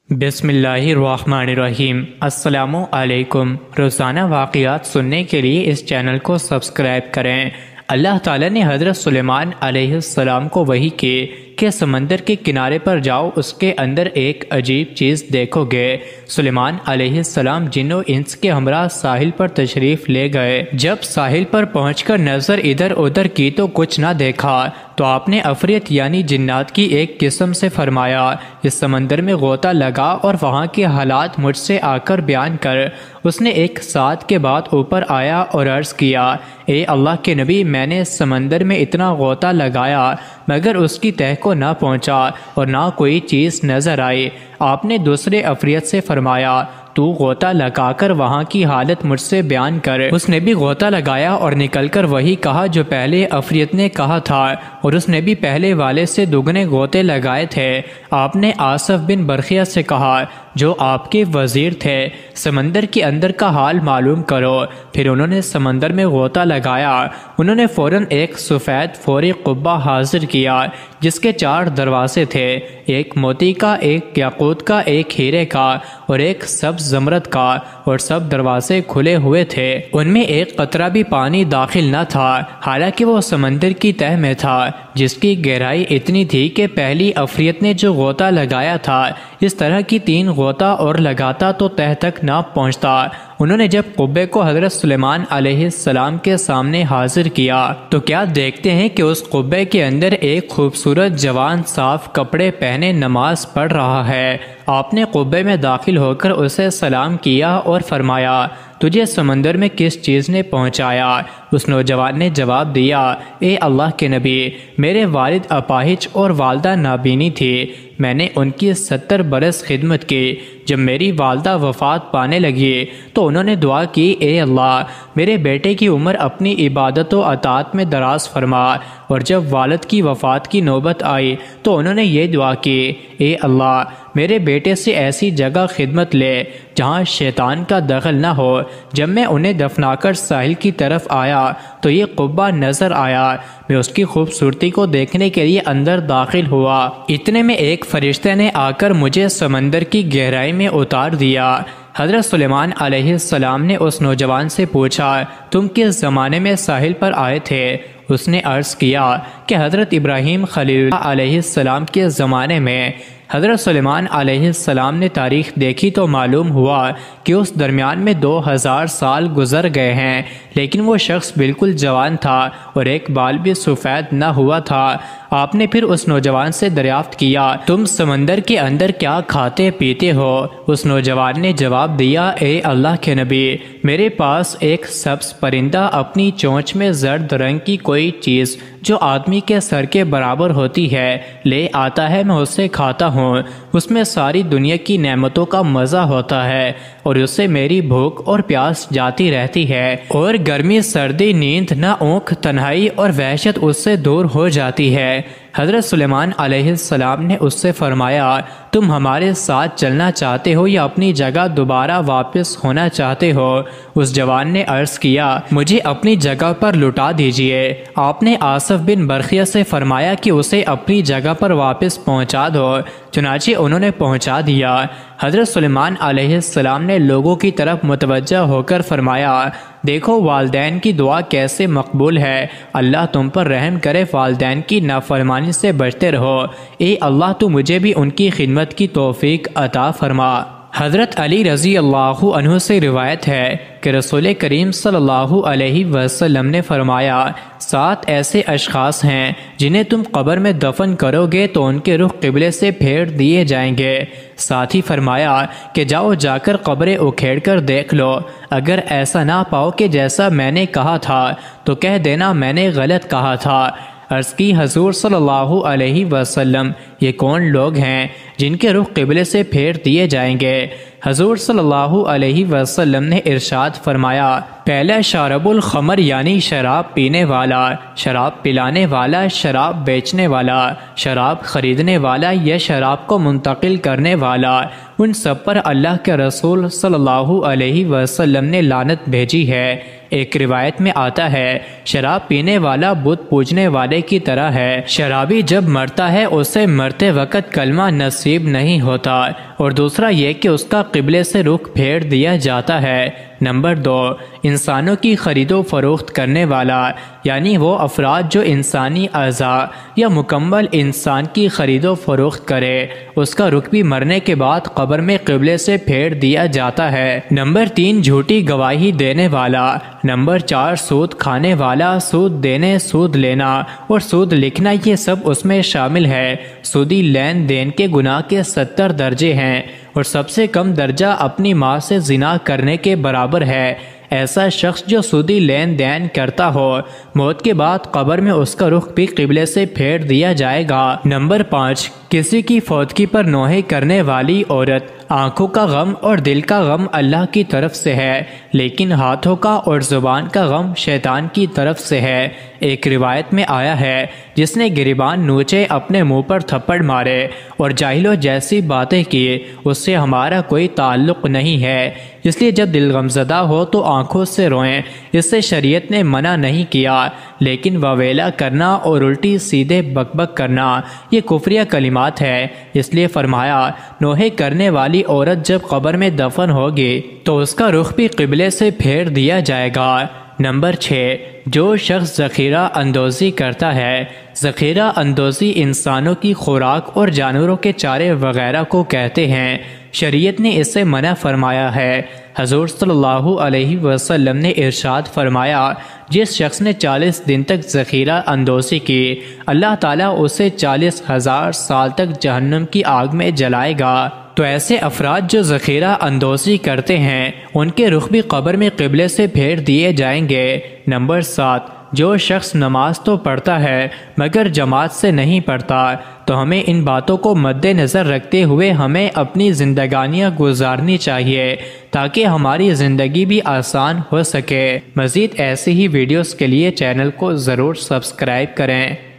بسم اللہ الرحمن الرحیم۔ السلام علیکم۔ روزانہ واقعات سننے کے لیے اس چینل کو سبسکرائب کریں۔ اللہ تعالیٰ نے حضرت سلیمان علیہ السلام کو وحی کی کہ سمندر کے کنارے پر جاؤ، اس کے اندر ایک عجیب چیز دیکھو گے۔ سلیمان علیہ السلام جن و انس کے ہمراہ ساحل پر تشریف لے گئے۔ جب ساحل پر پہنچ کر نظر ادھر ادھر کی تو کچھ نہ دیکھا، تو آپ نے عفریت یعنی جنات کی ایک قسم سے فرمایا، اس سمندر میں غوطہ لگا اور وہاں کے حالات مجھ سے آ کر بیان کر۔ اس نے ایک ساتھ کے بعد اوپر آیا اور عرض کیا، اے اللہ کے نبی، میں نے سمندر میں اتنا غوطہ لگایا مگر اس کی تہہ کو نہ پہنچا اور نہ کوئی چیز نظر آئی۔ آپ نے دوسرے عفریت سے فرمایا، تو غوطہ لگا کر وہاں کی حالت مجھ سے بیان کر۔ اس نے بھی غوطہ لگایا اور نکل کر وہی کہا جو پہلے عفریت نے کہا تھا، اور اس نے بھی پہلے والے سے دگنے غوطے لگائے تھے۔ آپ نے آصف بن برخیہ سے کہا جو آپ کے وزیر تھے، سمندر کے اندر کا حال معلوم کرو۔ پھر انہوں نے سمندر میں غوطہ لگایا۔ انہوں نے فوراً ایک سفید فوری قبہ حاضر کیا جس کے 4 دروازے تھے، ایک موتی کا، ایک یاقوت کا، ایک ہیرے کا اور ایک سبز زمرد کا، اور سب دروازے کھلے ہوئے تھے۔ ان میں ایک قطرہ بھی پانی داخل نہ تھا، حالانکہ وہ سمندر کی تہہ میں تھا جس کی گہرائی اتنی تھی کہ پہلی عفریت نے جو غوطہ لگایا تھا اس طرح کی 3 غوطہ اور لگاتا تو تہہ تک نہ پہنچتا۔ انہوں نے جب قبے کو حضرت سلیمان علیہ السلام کے سامنے حاضر کیا تو کیا دیکھتے ہیں کہ اس قبے کے اندر ایک خوبصورت جوان صاف کپڑے پہنے نماز پڑھ رہا ہے۔ آپ نے قبے میں داخل ہو کر اسے سلام کیا اور فرمایا، تجھے سمندر میں کس چیز نے پہنچایا؟ اس نوجوان نے جواب دیا، اے اللہ کے نبی، میرے والد اپاہج اور والدہ نابینی تھی، میں نے ان کی 70 برس خدمت کی۔ جب میری والدہ وفات پانے لگی تو انہوں نے دعا کی، اے اللہ، میرے بیٹے کی عمر اپنی عبادت و اطاعت میں دراز فرما۔ اور جب والد کی وفات کی نوبت آئی تو انہوں نے یہ دعا کی، اے اللہ، میرے بیٹے سے ایسی جگہ خدمت لے جہاں شیطان کا دخل نہ ہو۔ جب میں انہیں دفنا کر ساحل کی طرف آیا تو یہ قبہ نظر آیا۔ میں اس کی خوبصورتی کو دیکھنے کے لیے اندر داخل ہوا، اتنے میں ایک فرشتے نے آ کر مجھے سمندر کی گہرائی میں اتار دیا۔ حضرت سلیمان علیہ السلام نے اس نوجوان سے پوچھا، تم کس زمانے میں ساحل پر آئے تھے؟ اس نے عرض کیا کہ حضرت ابراہیم خلیل اللہ علیہ السلام کے زمانے میں۔ حضرت سلیمان علیہ السلام نے تاریخ دیکھی تو معلوم ہوا کہ اس درمیان میں 2000 سال گزر گئے ہیں، لیکن وہ شخص بالکل جوان تھا اور ایک بال بھی سفید نہ ہوا تھا۔ آپ نے پھر اس نوجوان سے دریافت کیا، تم سمندر کے اندر کیا کھاتے پیتے ہو؟ اس نوجوان نے جواب دیا، اے اللہ کے نبی، میرے پاس ایک سبز پرندہ اپنی چونچ میں زرد رنگ کی کوئی چیز جو آدمی کے سر کے برابر ہوتی ہے لے آتا ہے، میں اسے کھاتا ہوں۔ اس میں ساری دنیا کی نعمتوں کا مزہ ہوتا ہے اور اس سے میری بھوک اور پیاس جاتی رہتی ہے، اور گرمی، سردی، نیند، نہ اونکھ، تنہائی اور وحشت اس سے دور ہو جاتی ہے۔ حضرت سلیمان علیہ السلام نے اس سے فرمایا، تم ہمارے ساتھ چلنا چاہتے ہو یا اپنی جگہ دوبارہ واپس ہونا چاہتے ہو؟ اس جوان نے عرض کیا، مجھے اپنی جگہ پر لٹا دیجئے۔ آپ نے آصف بن برخیہ سے فرمایا کہ اسے اپنی جگہ پر واپس پہنچا دو۔ چنانچہ انہوں نے پہنچا دیا۔ حضرت سلیمان علیہ السلام نے لوگوں کی طرف متوجہ ہو کر فرمایا، دیکھو والدین کی دعا کیسے مقبول ہے، اللہ تم پر رحم کرے، والدین کی نافرمانی سے بچتے رہو، اے اللہ تو مجھے بھی ان کی خدمت کی توفیق عطا فرما۔ حضرت علی رضی اللہ عنہ سے روایت ہے کہ رسول کریم صلی اللہ علیہ وسلم نے فرمایا، 7 ایسے اشخاص ہیں جنہیں تم قبر میں دفن کرو گے تو ان کے رخ قبلے سے پھیر دیے جائیں گے۔ ساتھ ہی فرمایا کہ جاؤ جا کر قبریں اکھیڑ کر دیکھ لو، اگر ایسا نہ پاؤ کہ جیسا میں نے کہا تھا تو کہہ دینا میں نے غلط کہا تھا۔ عرض کی، حضور صلی اللہ علیہ وسلم، یہ کون لوگ ہیں جن کے رخ قبلے سے پھیر دیے جائیں گے؟ حضور صلی اللہ علیہ وسلم نے ارشاد فرمایا، پہلا شارب الخمر یعنی شراب پینے والا، شراب پلانے والا، شراب بیچنے والا، شراب خریدنے والا یا شراب کو منتقل کرنے والا، ان سب پر اللہ کے رسول صلی اللہ علیہ وسلم نے لعنت بھیجی ہے۔ ایک روایت میں آتا ہے شراب پینے والا بت پوجنے والے کی طرح ہے، شرابی جب مرتا ہے اسے مرتے وقت کلمہ نصیب نہیں ہوتا، اور دوسرا یہ کہ اس کا قبلے سے رخ پھیر دیا جاتا ہے۔ نمبر 2، انسانوں کی خرید و فروخت کرنے والا، یعنی وہ افراد جو انسانی اعضاء یا مکمل انسان کی خرید و فروخت کرے، اس کا رخ بھی مرنے کے بعد قبر میں قبلے سے پھیر دیا جاتا ہے۔ نمبر 3، جھوٹی گواہی دینے والا۔ نمبر 4، سود کھانے والا، سود دینے، سود لینا اور سود لکھنا، یہ سب اس میں شامل ہے۔ سودی لین دین کے گناہ کے 70 درجے ہیں اور سب سے کم درجہ اپنی ماں سے زنا کرنے کے برابر ہے۔ ایسا شخص جو سودی لین دین کرتا ہو، موت کے بعد قبر میں اس کا رخ بھی قبلے سے پھیر دیا جائے گا۔ نمبر 5، کسی کی فوتگی پر نوحے کرنے والی عورت۔ آنکھوں کا غم اور دل کا غم اللہ کی طرف سے ہے، لیکن ہاتھوں کا اور زبان کا غم شیطان کی طرف سے ہے۔ ایک روایت میں آیا ہے جس نے گریبان نوچے اپنے منہ پر تھپڑ مارے اور جاہلوں جیسی باتیں کی، اس سے ہمارا کوئی تعلق نہیں ہے، اس لیے جب دل غمزدہ ہو تو آنکھوں سے روئیں۔ اس سے شریعت نے منع نہیں کیا، لیکن واویلا کرنا اور الٹی سیدھے بک بک کرنا یہ کفریہ کلمات ہے۔ اس لیے فرمایا نوحے کرنے والی عورت جب قبر میں دفن ہوگی تو اس کا رخ بھی قبلے سے پھیر دیا جائے گا۔ نمبر 6، جو شخص ذخیرہ اندوزی کرتا ہے۔ ذخیرہ اندوزی انسانوں کی خوراک اور جانوروں کے چارے وغیرہ کو کہتے ہیں۔ شریعت نے اس سے منع فرمایا ہے۔ حضور صلی اللہ علیہ وسلم نے ارشاد فرمایا جس شخص نے 40 دن تک ذخیرہ اندوزی کی، اللہ تعالیٰ اسے 40,000 سال تک جہنم کی آگ میں جلائے گا۔ تو ایسے افراد جو ذخیرہ اندوزی کرتے ہیں ان کے رخ بھی قبر میں قبلے سے پھیر دیے جائیں گے۔ نمبر 7، جو شخص نماز تو پڑھتا ہے مگر جماعت سے نہیں پڑھتا، تو ہمیں ان باتوں کو مد نظر رکھتے ہوئے ہمیں اپنی زندگانیاں گزارنی چاہیے تاکہ ہماری زندگی بھی آسان ہو سکے۔ مزید ایسی ہی ویڈیوز کے لیے چینل کو ضرور سبسکرائب کریں۔